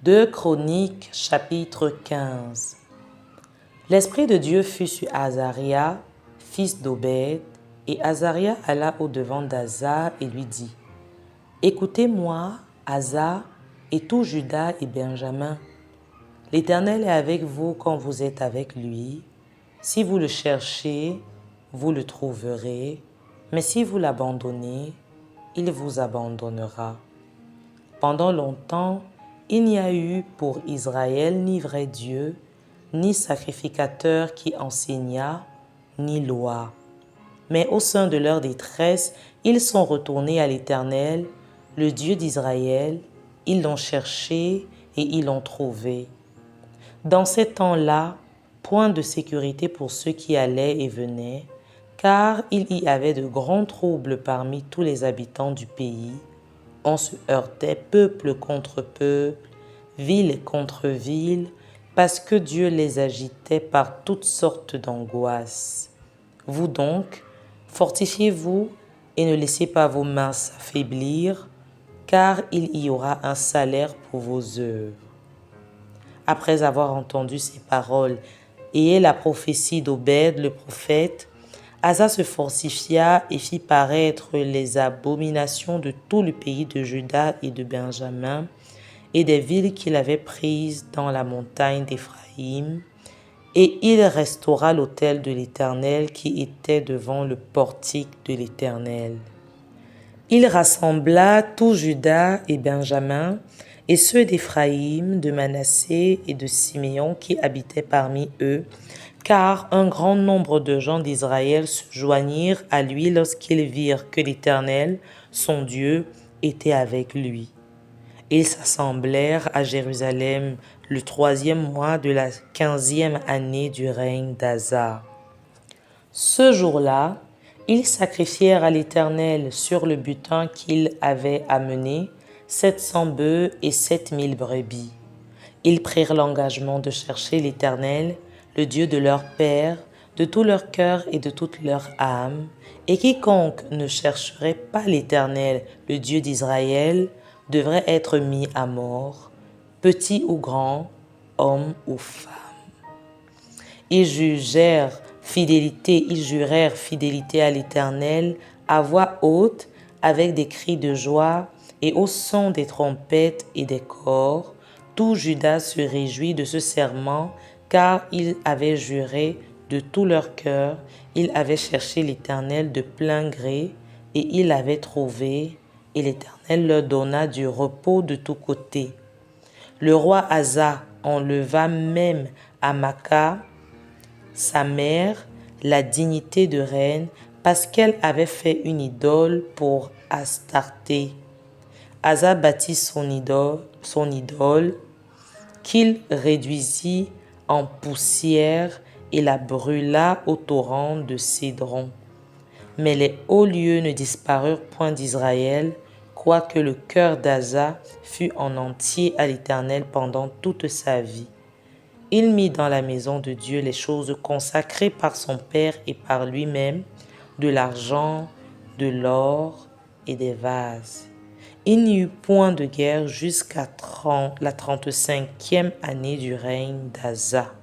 2 Chroniques, chapitre 15. L'Esprit de Dieu fut sur Azaria, fils d'Obed, et Azaria alla au-devant d'Asa et lui dit, « Écoutez-moi, Asa, et tout Juda et Benjamin. L'Éternel est avec vous quand vous êtes avec lui. Si vous le cherchez, vous le trouverez, mais si vous l'abandonnez, il vous abandonnera. Pendant longtemps, il n'y a eu pour Israël ni vrai Dieu, ni sacrificateur qui enseignât, ni loi. Mais au sein de leur détresse, ils sont retournés à l'Éternel, le Dieu d'Israël. Ils l'ont cherché et ils l'ont trouvé. Dans ces temps-là, point de sécurité pour ceux qui allaient et venaient, car il y avait de grands troubles parmi tous les habitants du pays. On se heurtait peuple contre peuple, ville contre ville, parce que Dieu les agitait par toutes sortes d'angoisses. Vous donc, fortifiez-vous et ne laissez pas vos mains s'affaiblir, car il y aura un salaire pour vos œuvres. » Après avoir entendu ces paroles et la prophétie d'Obed le prophète, Asa se fortifia et fit paraître les abominations de tout le pays de Juda et de Benjamin et des villes qu'il avait prises dans la montagne d'Éphraïm, et il restaura l'autel de l'Éternel qui était devant le portique de l'Éternel. Il rassembla tout Juda et Benjamin et ceux d'Éphraïm, de Manassé et de Siméon qui habitaient parmi eux, car un grand nombre de gens d'Israël se joignirent à lui lorsqu'ils virent que l'Éternel, son Dieu, était avec lui. Ils s'assemblèrent à Jérusalem le 3e mois de la 15e année du règne d'Asa. Ce jour-là, ils sacrifièrent à l'Éternel sur le butin qu'ils avaient amené 700 bœufs et 7000 brebis. Ils prirent l'engagement de chercher l'Éternel, le Dieu de leur père, de tout leur cœur et de toute leur âme, et quiconque ne chercherait pas l'Éternel, le Dieu d'Israël, devrait être mis à mort, petit ou grand, homme ou femme. Ils jurèrent fidélité à l'Éternel à voix haute, avec des cris de joie et au son des trompettes et des cors. Tout Juda se réjouit de ce serment, car ils avaient juré de tout leur cœur, ils avaient cherché l'Éternel de plein gré, et ils l'avaient trouvé, et l'Éternel leur donna du repos de tous côtés. Le roi Asa enleva même à Maca, sa mère, la dignité de reine, parce qu'elle avait fait une idole pour Astarté. Asa bâtit son idole, qu'il réduisit en poussière et la brûla au torrent de Cédron. Mais les hauts lieux ne disparurent point d'Israël, quoique le cœur d'Asa fût en entier à l'Éternel pendant toute sa vie. Il mit dans la maison de Dieu les choses consacrées par son père et par lui-même, de l'argent, de l'or et des vases. Il n'y eut point de guerre jusqu'à la 35e année du règne d'Asa.